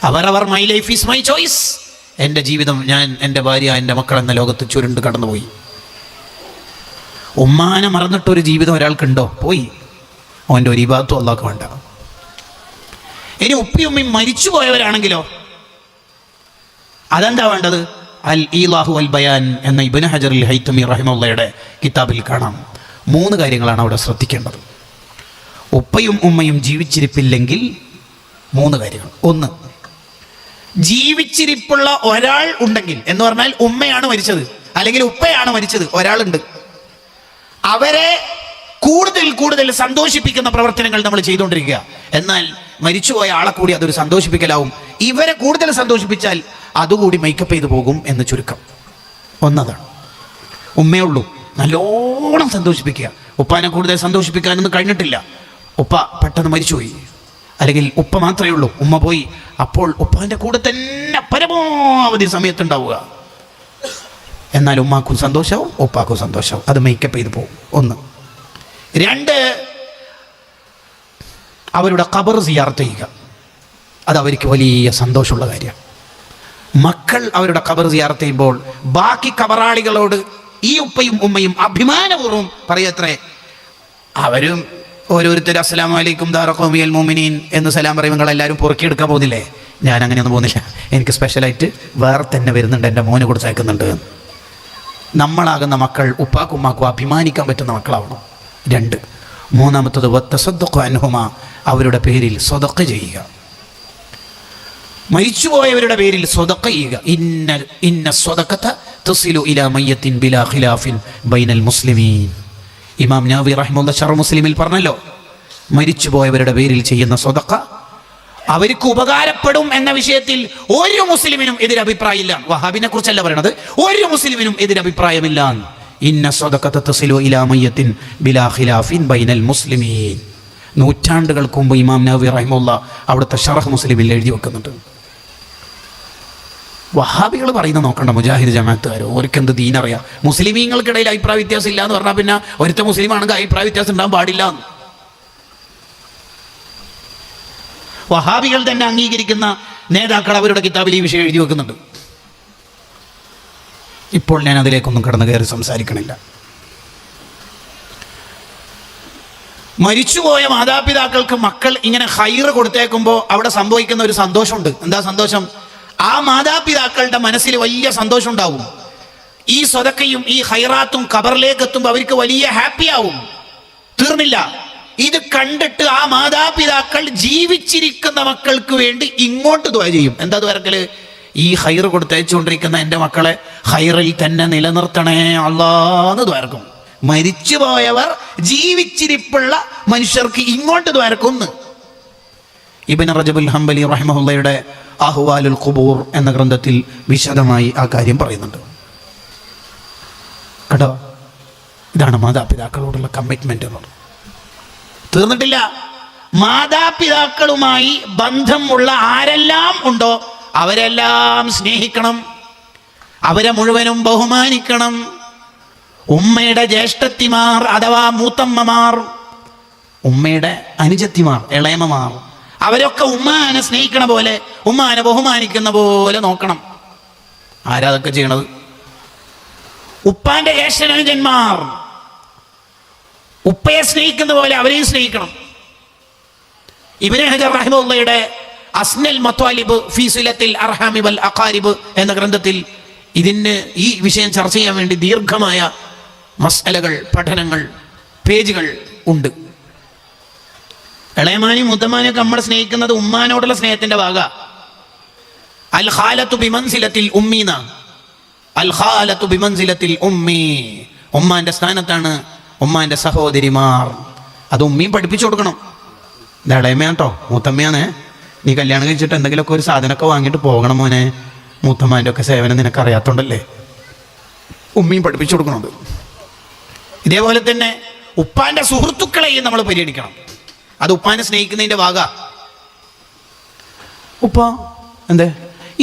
അവരവർ my life is my choice. എൻ്റെ ജീവിതം, ഞാൻ, എൻ്റെ ഭാര്യ, എൻ്റെ മക്കൾ എന്ന ലോകത്ത് ചുരുണ്ട് കടന്നുപോയി. ഉമ്മാനെ മറന്നിട്ടൊരു ജീവിതം ഒരാൾക്കുണ്ടോ? പോയി. അവൻ്റെ ഒരു ഇബാദത്തും അല്ലാഹുക്ക് വേണ്ട. ഇനി ഉപ്പയും ഉമ്മയും മരിച്ചു പോയവരാണെങ്കിലോ അതെന്താ വേണ്ടത്? അൽ ഈലാഹു അൽ ബയാൻ എന്ന ഇബ്നു ഹജറുൽ ഹൈതമി റഹിമഹുള്ളയുടെ കിതാബിൽ കാണാം. 3 കാര്യങ്ങളാണ് അവിടെ ശ്രദ്ധിക്കേണ്ടത്. ഉപ്പയും ഉമ്മയും ജീവിച്ചിരിപ്പില്ലെങ്കിൽ 3 കാര്യങ്ങൾ. 1, ജീവിച്ചിരിപ്പുള്ള ഒരാൾ ഉണ്ടെങ്കിൽ, എന്ന് പറഞ്ഞാൽ ഉമ്മയാണ് മരിച്ചത് അല്ലെങ്കിൽ ഉപ്പയാണ് മരിച്ചത്, ഒരാളുണ്ട്, അവരെ കൂടുതൽ കൂടുതൽ സന്തോഷിപ്പിക്കുന്ന പ്രവർത്തനങ്ങൾ നമ്മൾ ചെയ്തുകൊണ്ടിരിക്കുക. എന്നാൽ മരിച്ചുപോയ ആളെ കൂടി അതൊരു സന്തോഷിപ്പിക്കലാവും. ഇവരെ കൂടുതൽ സന്തോഷിപ്പിച്ചാൽ അതുകൂടി മേക്കപ്പ് ചെയ്തു പോകും എന്ന് ചുരുക്കം. ഒന്നതാണ്, ഉമ്മയുള്ളൂ, നല്ലോണം സന്തോഷിപ്പിക്കുക. ഉപ്പാനെ കൂടുതൽ സന്തോഷിപ്പിക്കാനൊന്നും കഴിഞ്ഞിട്ടില്ല, ഉപ്പ പെട്ടെന്ന് മരിച്ചുപോയി, അല്ലെങ്കിൽ ഉപ്പ മാത്രമേ ഉള്ളൂ, ഉമ്മ പോയി, അപ്പോൾ ഉപ്പാന്റെ കൂടെ തന്നെ പരമാവധി സമയത്തുണ്ടാവുക. എന്നാൽ ഉമ്മാക്കും സന്തോഷവും ഉപ്പാക്കും സന്തോഷവും, അത് മേക്കപ്പ് ചെയ്ത് പോകും. ഒന്ന്. രണ്ട്, അവരുടെ ഖബർ സിയാറത്ത് ചെയ്യുക. അത് അവർക്ക് വലിയ സന്തോഷമുള്ള കാര്യമാണ്. മക്കൾ അവരുടെ ഖബർ സിയാറത്ത് ചെയ്യുമ്പോൾ ബാക്കി ഖബറാളികളോട് ഈ ഉപ്പയും ഉമ്മയും അഭിമാനപൂർവ്വം പറയത്രേ, അവരും ഓരോരുത്തർ അസ്സലാമു അലൈക്കും ദാറ ഖൗമിയൽ മുഅ്മിനീൻ എന്ന് സലാം പറയും, നിങ്ങളെല്ലാവരും പൊറുക്കിയെടുക്കാൻ പോകുന്നില്ലേ? ഞാൻ അങ്ങനെയൊന്നും പോകുന്നില്ല, എനിക്ക് സ്പെഷ്യലായിട്ട് വേറെ തന്നെ വരുന്നുണ്ട്, എൻ്റെ മോന് കൊടുത്തയക്കുന്നുണ്ട്. നമ്മളാകുന്ന മക്കൾ ഉപ്പാക്കും ഉമ്മാക്കും അഭിമാനിക്കാൻ പറ്റുന്ന മക്കളാവണം. രണ്ട്. മൂന്നാമത്തത് വത്തസദ്ദഖു അൻഹുമാ, അവരുടെ പേരിൽ സ്വതക്ക ചെയ്യുക. മരിച്ചുപോയവരുടെ പേരിൽ സ്വതക്ക ചെയ്യുക. ഇന്ന സ്വതക്കത തസിലു ഇലാ മയ്യത്തിൻ ബിലാ ഖിലാഫിൻ ബൈനൽ മുസ്ലിമീൻ. ഇമാം നവവി റഹിമഹുല്ലാഹ് ശർഹ് മുസ്ലിമിൽ പറഞ്ഞല്ലോ, മരിച്ചുപോയവരുടെ പേരിൽ ചെയ്യുന്ന സ്വതക്ക അവർക്ക് ഉപകാരപ്പെടും എന്ന വിഷയത്തിൽ ഒരു മുസ്ലിമിനും എതിരഭിപ്രായമില്ല. വഹാബിനെ കുറിച്ചല്ല പറയണത്, ഒരു മുസ്ലിമിനും എതിരഭിപ്രായമില്ല. ഇന്ന സ്വതക്കത തസിലു ഇലാ മയ്യത്തിൻ ബിലാ ഖിലാഫിൻ ബൈനൽ മുസ്ലിമീൻ. നൂറ്റാണ്ടുകൾക്ക് മുമ്പ് ഇമാം നവവി റഹിമഹുല്ലാഹ് അവിടുത്തെ ശർഹ് മുസ്ലിമിൽ എഴുതി വെക്കുന്നുണ്ട്. വഹാബികൾ പറയുന്ന നോക്കണ്ട, മുജാഹിദ് ജമാഅത്തുകാർ ഓർക്കെന്ത് ദീനറിയാം. മുസ്ലിമീങ്ങൾക്കിടയിൽ അഭിപ്രായ വ്യത്യാസം ഇല്ല എന്ന് പറഞ്ഞാൽ പിന്നെ ഒരുത്ത മുസ്ലിം ആണെങ്കിൽ അഭിപ്രായ വ്യത്യാസം ഉണ്ടാകാൻ പാടില്ല. വഹാബികൾ തന്നെ അംഗീകരിക്കുന്ന നേതാക്കൾ അവരുടെ കിതാബിൽ ഈ വിഷയം എഴുതി വെക്കുന്നുണ്ട്. ഇപ്പോൾ ഞാൻ അതിലേക്കൊന്നും കടന്നു കയറി സംസാരിക്കണില്ല. മരിച്ചുപോയ മാതാപിതാക്കൾക്ക് മക്കൾ ഇങ്ങനെ ഖൈർ കൊടുത്തേക്കുമ്പോൾ അവിടെ സംഭവിക്കുന്ന ഒരു സന്തോഷമുണ്ട്. എന്താ സന്തോഷം? ആ മാതാപിതാക്കളുടെ മനസ്സിൽ വലിയ സന്തോഷം ഉണ്ടാവും. ഈ സ്വതക്കയും ഈ ഖൈറാത്തും ഖബറിലേക്ക് എത്തുമ്പോൾ അവർക്ക് വലിയ ഹാപ്പി ആവും. തീർന്നില്ല, ഇത് കണ്ടിട്ട് ആ മാതാപിതാക്കൾ ജീവിച്ചിരിക്കുന്ന മക്കൾക്ക് വേണ്ടി ഇങ്ങോട്ട് ദുആ ചെയ്യും. എന്താ ദുആക്കല്? ഈ ഖൈർ കൊടുത്തയച്ചുകൊണ്ടിരിക്കുന്ന എൻ്റെ മക്കളെ ഖൈറിൽ തന്നെ നിലനിർത്തണേ അല്ലാഹ് ദുആർക്കും. മരിച്ചുപോയവർ ജീവിച്ചിരിപ്പുള്ള മനുഷ്യർക്ക് ഇങ്ങോട്ട് ദ്വാരക്കൊന്ന്. ഇബ്നു റജബുൽ ഹംബലി റഹിമഹുള്ളയുടെ അഹ്വാലുൽ ഖുബൂർ എന്ന ഗ്രന്ഥത്തിൽ വിശദമായി ആ കാര്യം പറയുന്നുണ്ട്. കേട്ടോ, ഇതാണ് മാതാപിതാക്കളോടുള്ള കമ്മിറ്റ്മെന്റ് എന്ന് പറയുന്നത്. തീർന്നിട്ടില്ല. മാതാപിതാക്കളുമായി ബന്ധമുള്ള ആരെല്ലാം ഉണ്ടോ അവരെല്ലാം സ്നേഹിക്കണം, അവരെ മുഴുവനും ബഹുമാനിക്കണം. ഉമ്മയുടെ ജ്യേഷ്ഠത്തിമാർ അഥവാ മൂത്തമ്മമാർ, ഉമ്മയുടെ അനുജത്തിമാർ, ഇളയമമാർ, അവരൊക്കെ ഉമ്മാനെ സ്നേഹിക്കണ പോലെ, ഉമ്മാനെ ബഹുമാനിക്കുന്ന പോലെ നോക്കണം. ആരാതൊക്കെ ചെയ്യണത്? ഉപ്പാന്റെ ജ്യേഷ്ഠനുജന്മാർ ഉപ്പയെ സ്നേഹിക്കുന്ന പോലെ അവരെയും സ്നേഹിക്കണം. ഇബ്നു ഹജർ റഹിമഹുള്ളയുടെ അസ്നൽ മത്വാലിബ് ഫീ സിലത്തിൽ അർഹാമി വൽ അഖാരിബ് എന്ന ഗ്രന്ഥത്തിൽ ഇതിന് ഈ വിഷയം ചർച്ച ചെയ്യാൻ വേണ്ടി ദീർഘമായ മസ്അലകൾ, പഠനങ്ങൾ, പേജുകൾ ഉണ്ട്. ഇളയമാനും മുത്തമാനെയൊക്കെ നമ്മൾ സ്നേഹിക്കുന്നത് ഉമ്മാനോടുള്ള സ്നേഹത്തിന്റെ ഭാഗ. അൽ ഖാലത്തു ബിമൻസിലത്തിൽ ഉമ്മീന, അൽ ഖാലത്തു ബിമൻസിലത്തിൽ ഉമ്മി, ഉമ്മാന്റെ സ്ഥാനത്താണ് ഉമ്മാന്റെ സഹോദരിമാർ. അത് ഉമ്മയും പഠിപ്പിച്ചു കൊടുക്കണം. ഇത് ഇളയമ്മയാണ് കേട്ടോ, മൂത്തമ്മയാണ്. നീ കല്യാണം കഴിച്ചിട്ട് എന്തെങ്കിലുമൊക്കെ ഒരു സാധനമൊക്കെ വാങ്ങിയിട്ട് പോകണം മോനെ, മൂത്തമ്മാൻ്റെ ഒക്കെ സേവനം നിനക്കറിയാത്തോണ്ടല്ലേ. ഉമ്മയും പഠിപ്പിച്ചു കൊടുക്കണുണ്ട്. ഇതേപോലെ തന്നെ ഉപ്പാന്റെ സുഹൃത്തുക്കളെയും നമ്മൾ പരിഗണിക്കണം. അത് ഉപ്പാനെ സ്നേഹിക്കുന്നതിന്റെ ഭാഗ. ഉപ്പ എന്തേ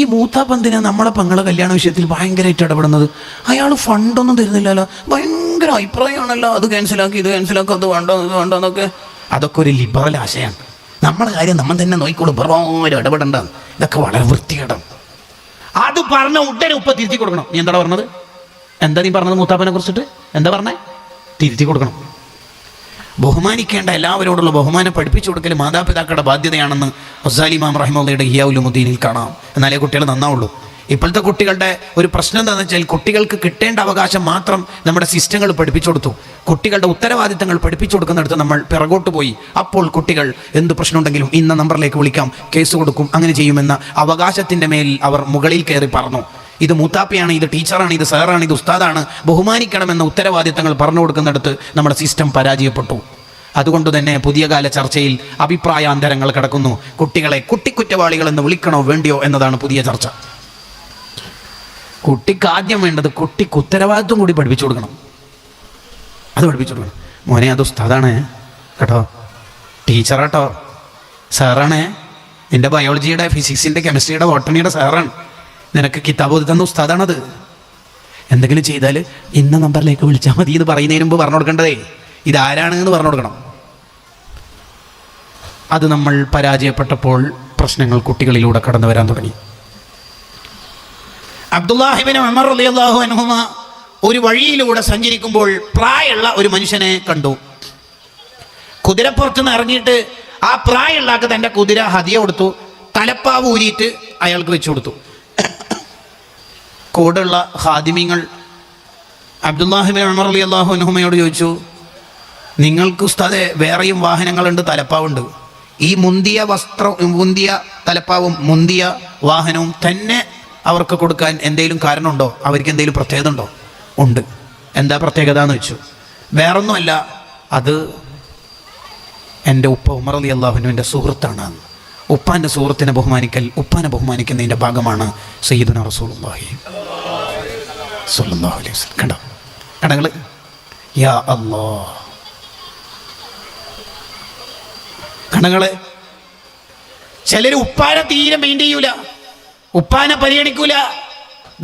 ഈ മൂത്താപ്പന്തിനെ നമ്മളെ പെങ്ങളെ കല്യാണ വിഷയത്തിൽ ഭയങ്കരമായിട്ട് ഇടപെടുന്നത്? അയാൾ ഫണ്ടൊന്നും തരുന്നില്ലല്ലോ, ഭയങ്കര അഭിപ്രായമാണല്ലോ, അത് ക്യാൻസലാക്കി, ഇത് ക്യാൻസലാക്കി, അത് വേണ്ട, ഇത് വേണ്ട എന്നൊക്കെ. അതൊക്കെ ഒരു ലിബറൽ ആശയമാണ്. നമ്മളെ കാര്യം നമ്മൾ തന്നെ നോക്കിക്കോളും, വെറുതെ ഇടപെടേണ്ട. ഇതൊക്കെ വളരെ വൃത്തികേടാണ്. അത് പറഞ്ഞ ഉടനെ ഉപ്പ തിരുത്തി കൊടുക്കണം. നീ എന്താ പറഞ്ഞത്? എന്താ നീ പറഞ്ഞത് മൂത്താപ്പനെ കുറിച്ചിട്ട്? എന്താ പറഞ്ഞേ? തിരുത്തി കൊടുക്കണം. ബഹുമാനിക്കേണ്ട എല്ലാവരോടുള്ള ബഹുമാനം പഠിപ്പിച്ചു കൊടുക്കൽ മാതാപിതാക്കളുടെ ബാധ്യതയാണെന്ന് ഗസാലി ഇമാം റഹിമഹുള്ളയുടെ ഇഹ്യാ ഉലൂമുദ്ദീനിൽ കാണാം. എന്നാലേ കുട്ടികൾ നന്നാവുള്ളൂ. ഇപ്പോഴത്തെ കുട്ടികളുടെ ഒരു പ്രശ്നം എന്താണെന്ന് വെച്ചാൽ കുട്ടികൾക്ക് കിട്ടേണ്ട അവകാശം മാത്രം നമ്മുടെ സിസ്റ്റങ്ങൾ പഠിപ്പിച്ചു കൊടുത്തു. കുട്ടികളുടെ ഉത്തരവാദിത്തങ്ങൾ പഠിപ്പിച്ചു കൊടുക്കുന്നിടത്ത് നമ്മൾ പിറകോട്ട് പോയി. അപ്പോൾ കുട്ടികൾ എന്ത് പ്രശ്നമുണ്ടെങ്കിലും ഇന്ന നമ്പറിലേക്ക് വിളിക്കാം, കേസ് കൊടുക്കും, അങ്ങനെ ചെയ്യുമെന്ന അവകാശത്തിൻ്റെ മേൽ അവർ മുകളിൽ കയറി പറഞ്ഞു. ഇത് മൂത്താപ്പയാണ്, ഇത് ടീച്ചറാണ്, ഇത് സാറാണ്, ഇത് ഉസ്താദാണ്, ബഹുമാനിക്കണമെന്ന ഉത്തരവാദിത്തങ്ങൾ പറഞ്ഞു കൊടുക്കുന്നിടത്ത് നമ്മുടെ സിസ്റ്റം പരാജയപ്പെട്ടു. അതുകൊണ്ട് തന്നെ പുതിയ കാല ചർച്ചയിൽ അഭിപ്രായാന്തരങ്ങൾ കിടക്കുന്നു. കുട്ടികളെ കുട്ടിക്കുറ്റവാളികൾ എന്ന് വിളിക്കണോ വേണ്ടിയോ എന്നതാണ് പുതിയ ചർച്ച. കുട്ടിക്ക് ആദ്യം വേണ്ടത് കുട്ടിക്ക് ഉത്തരവാദിത്വം കൂടി പഠിപ്പിച്ചു കൊടുക്കണം. അത് പഠിപ്പിച്ചു കൊടുക്കണം. മോനെ അത് ഉസ്താദാണ് കേട്ടോ, ടീച്ചറാട്ടോ, സാറാണ്, എൻ്റെ ബയോളജിയുടെ, ഫിസിക്സിൻ്റെ, കെമിസ്ട്രിയുടെ, ബോട്ടണിയുടെ സാറാണ്, നിനക്ക് കിതാബ് ഓതി തന്ന ഉസ്താദാണത്. എന്തെങ്കിലും ചെയ്താൽ ഇന്ന നമ്പറിലേക്ക് വിളിച്ചാൽ മതി എന്ന് പറയുന്നതിന് മുമ്പ് പറഞ്ഞു കൊടുക്കേണ്ടതേ ഇതാരാണ് എന്ന് പറഞ്ഞു കൊടുക്കണം. അത് നമ്മൾ പരാജയപ്പെട്ടപ്പോൾ പ്രശ്നങ്ങൾ കുട്ടികളിലൂടെ കടന്നു വരാൻ തുടങ്ങി. അബ്ദുല്ലാഹിബ്നു ഉമർ റളിയല്ലാഹു അൻഹുമ ഒരു വഴിയിലൂടെ സഞ്ചരിക്കുമ്പോൾ പ്രായമുള്ള ഒരു മനുഷ്യനെ കണ്ടു. കുതിരപ്പുറത്ത് നിന്ന് ഇറങ്ങിയിട്ട് ആ പ്രായമുള്ള ആൾക്ക് തൻ്റെ കുതിര ഹദിയ കൊടുത്തു. തലപ്പാവ് ഊരിയിട്ട് അയാൾക്ക് വെച്ചു കൊടുത്തു. കൂടെയുള്ള ഖാദിമീങ്ങൾ അബ്ദുല്ലാഹിബ്നു ഉമർ റളിയല്ലാഹു അൻഹുമയോട് ചോദിച്ചു, നിങ്ങൾക്ക് ഉസ്താദെ വേറെയും വാഹനങ്ങളുണ്ട്, തലപ്പാവുണ്ട്, ഈ മുന്തിയ വസ്ത്രം, മുന്തിയ തലപ്പാവും മുന്തിയ വാഹനവും തന്നെ അവർക്ക് കൊടുക്കാൻ എന്തെങ്കിലും കാരണമുണ്ടോ? അവർക്ക് എന്തെങ്കിലും പ്രത്യേകത ഉണ്ടോ? ഉണ്ട്. എന്താ പ്രത്യേകത എന്ന് വെച്ചു. വേറൊന്നുമല്ല, അത് എൻ്റെ ഉപ്പ ഉമർ റളിയല്ലാഹു അൻഹുവിൻ്റെ സുഹൃത്താണ്. ഉപ്പാൻ്റെ സുഹൃത്തിനെ ബഹുമാനിക്കൽ ഉപ്പാനെ ബഹുമാനിക്കുന്നതിൻ്റെ ഭാഗമാണ് സയ്യിദുനാ റസൂലുള്ളാഹി സ്വല്ലല്ലാഹു അലൈഹി വസല്ലം. കണ്ടോ കടകൾ, യാ അല്ലാഹ്, കണങ്ങള്. ചിലർ ഉപ്പാനെ തീരെ മെയിൻ ചെയ്യൂല, ഉപ്പാനെ പരിഗണിക്കൂല.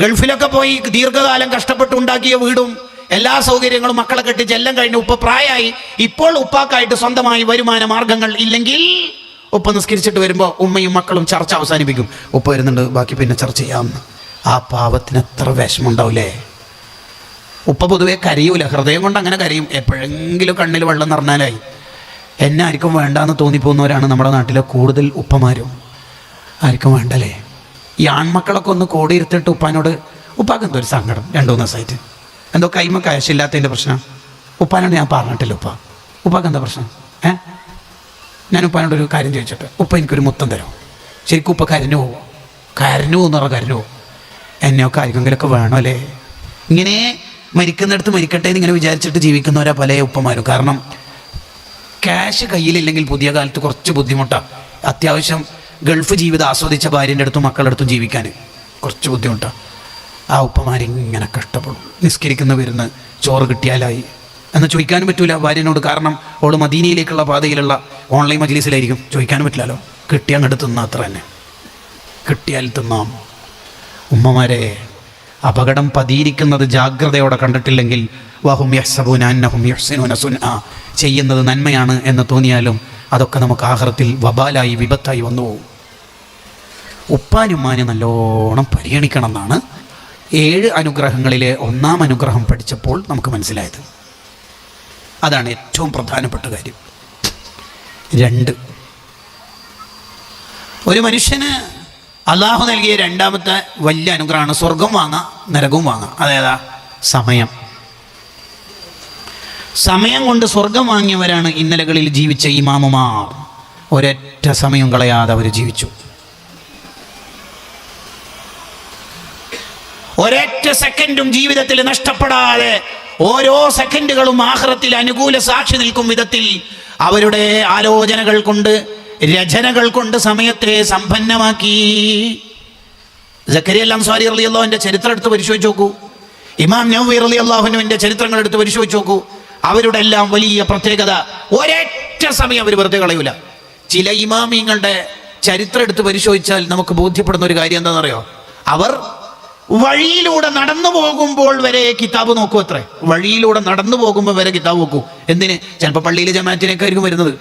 ഗൾഫിലൊക്കെ പോയി ദീർഘകാലം കഷ്ടപ്പെട്ട് ഉണ്ടാക്കിയ വീടും എല്ലാ സൗകര്യങ്ങളും മക്കളെ കെട്ടിച്ച് എല്ലാം കഴിഞ്ഞ് ഉപ്പ പ്രായമായി. ഇപ്പോൾ ഉപ്പാക്കായിട്ട് സ്വന്തമായി വരുമാന മാർഗങ്ങൾ ഇല്ലെങ്കിൽ ഉപ്പ നിസ്കരിച്ചിട്ട് വരുമ്പോൾ ഉമ്മയും മക്കളും ചർച്ച അവസാനിപ്പിക്കും. ഉപ്പ വരുന്നുണ്ട്, ബാക്കി പിന്നെ ചർച്ച ചെയ്യാമെന്ന്. ആ പാവത്തിന് എത്ര വിഷമമുണ്ടാവില്ലേ? ഉപ്പ പൊതുവെ കരയൂല, ഹൃദയം കൊണ്ട് അങ്ങനെ കരയും. എപ്പോഴെങ്കിലും കണ്ണിൽ വെള്ളം നിറഞ്ഞാലായി. എന്നെ ആർക്കും വേണ്ടാന്ന് തോന്നിപ്പോകുന്നവരാണ് നമ്മുടെ നാട്ടിലെ കൂടുതൽ ഉപ്പമാരും. ആർക്കും വേണ്ടല്ലേ? ഈ ആൺമക്കളൊക്കെ ഒന്ന് കൂടിയിരുത്തിട്ട് ഉപ്പാനോട്, ഉപ്പാക്ക് എന്തോ ഒരു സങ്കടം, 2-3 ദിവസമായിട്ട് എന്തോ കൈമ കാശില്ലാത്തതിൻ്റെ പ്രശ്നം. ഉപ്പാനോട് ഞാൻ പറഞ്ഞിട്ടില്ല, ഉപ്പാക്ക് എന്താ പ്രശ്നം? ഞാൻ ഉപ്പാനോടൊരു കാര്യം ചോദിച്ചിട്ട്, ഉപ്പ എനിക്കൊരു മുത്തം തരും. ശരിക്കും ഉപ്പ കരഞ്ഞു പോകും, കരഞ്ഞു പോകുന്ന പറഞ്ഞാൽ കരഞ്ഞു പോകും. എന്നെയൊക്കെ ആർക്കെങ്കിലൊക്കെ വേണോ അല്ലേ? ഇങ്ങനെ മരിക്കുന്നിടത്ത് മരിക്കട്ടെ എന്നിങ്ങനെ വിചാരിച്ചിട്ട് ജീവിക്കുന്നവരാ പല ഉപ്പമാരും. കാരണം ക്യാഷ് കയ്യിലില്ലെങ്കിൽ പുതിയ കാലത്ത് കുറച്ച് ബുദ്ധിമുട്ടാണ്. അത്യാവശ്യം ഗൾഫ് ജീവിതം ആസ്വദിച്ച ഭാര്യൻ്റെ അടുത്തും മക്കളുടെ അടുത്തും ജീവിക്കാൻ കുറച്ച് ബുദ്ധിമുട്ടാണ്. ആ ഉപ്പമാരിങ്ങനെ കഷ്ടപ്പെടും. നിസ്കരിക്കുന്ന വരുന്ന ചോറ് കിട്ടിയാലായി എന്ന് ചോദിക്കാനും പറ്റൂല ഭാര്യനോട്. കാരണം അവൾ മദീനയിലേക്കുള്ള പാതയിലുള്ള ഓൺലൈൻ മജ്‌ലിസിലായിരിക്കും, ചോദിക്കാനും പറ്റില്ലല്ലോ. കിട്ടിയാൽ അങ്ങോട്ട് തിന്നാ, അത്ര തന്നെ, കിട്ടിയാൽ തിന്നാം. ഉമ്മമാരെ, അപകടം പതിയിരിക്കുന്നത് ജാഗ്രതയോടെ കണ്ടിട്ടില്ലെങ്കിൽ വഹും യഹ്സബൂന അന്നഹും യുഹ്സിനൂന സുൻആ, ചെയ്യുന്നത് നന്മയാണ് എന്ന് തോന്നിയാലും അതൊക്കെ നമുക്ക് ആഖിറത്തിൽ വബാലായി, വിപത്തായി വന്നു പോകും. ഉപ്പാനുമ്മാനെ നല്ലോണം പരിഗണിക്കണം എന്നാണ് 7 അനുഗ്രഹങ്ങളിലെ 1-ാം അനുഗ്രഹം പഠിച്ചപ്പോൾ നമുക്ക് മനസ്സിലായത്. അതാണ് ഏറ്റവും പ്രധാനപ്പെട്ട കാര്യം. 2, ഒരു മനുഷ്യന് അള്ളാഹു നൽകിയ 2ാമത്തെ വലിയ അനുഗ്രഹമാണ് സ്വർഗം വാങ്ങാം നരകവും വാങ്ങാം. അതേതാ? സമയം. സമയം കൊണ്ട് സ്വർഗം വാങ്ങിയവരാണ് ഇന്നലകളിൽ ജീവിച്ച ഇമാമുമാർ. ഒരൊറ്റ സമയം കളയാതെ അവർ ജീവിച്ചു. ഒരൊറ്റ സെക്കൻഡും ജീവിതത്തിൽ നഷ്ടപ്പെടാതെ ഓരോ സെക്കൻഡുകളും ആഖിറത്തിൽ അനുകൂല സാക്ഷി നിൽക്കും വിധത്തിൽ അവരുടെ ആലോചനകൾ കൊണ്ട്, രചനകൾ കൊണ്ട് സമയത്തെ സമ്പന്നമാക്കി. സക്കരിയ അൻസാരി റളിയല്ലാഹു അൻഹുവിന്റെ ചരിത്രം എടുത്ത് പരിശോധിച്ച് നോക്കൂ. ഇമാം നവവി റളിയല്ലാഹു അൻഹുവിന്റെ ചരിത്രങ്ങൾ എടുത്ത് പരിശോധിച്ച് നോക്കൂ. അവരുടെ എല്ലാം വലിയ പ്രത്യേകത, ഒരൊറ്റ സമയം അവർ വെറുതെ കളയൂല. ചില ഇമാമിങ്ങളുടെ ചരിത്രം എടുത്ത് പരിശോധിച്ചാൽ നമുക്ക് ബോധ്യപ്പെടുന്ന ഒരു കാര്യം എന്താണെന്നറിയോ? അവർ വഴിയിലൂടെ നടന്നു പോകുമ്പോൾ വരെ കിതാബ് നോക്കൂ. അത്രേ, വഴിയിലൂടെ നടന്നു പോകുമ്പോൾ വരെ കിതാബ് നോക്കൂ. എന്തിന്? ചിലപ്പോൾ പള്ളിയിലെ ജമാഅത്തിനൊക്കെ ആയിരിക്കും വരുന്നത്,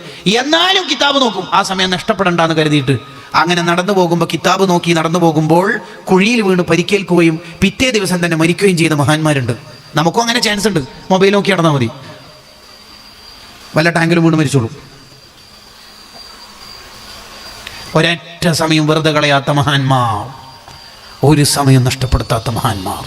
എന്നാലും കിതാബ് നോക്കും. ആ സമയം നഷ്ടപ്പെടണ്ടെന്ന് കരുതിയിട്ട് അങ്ങനെ നടന്നു പോകുമ്പോൾ, കിതാബ് നോക്കി നടന്നു പോകുമ്പോൾ കുഴിയിൽ വീണ് പരിക്കേൽക്കുകയും പിറ്റേ ദിവസം തന്നെ മരിക്കുകയും ചെയ്ത മഹാന്മാരുണ്ട്. നമുക്കും അങ്ങനെ ചാൻസ് ഉണ്ട്. മൊബൈൽ നോക്കി നടന്നാൽ മതി. വല്ല ടാങ്കിലും വീണ് മരിച്ചോളും. ഒരൊറ്റ സമയം വെറുതെ കളയാത്ത മഹാന്മാർ, ഒരു സമയം നഷ്ടപ്പെടുത്താത്ത മഹാന്മാർ.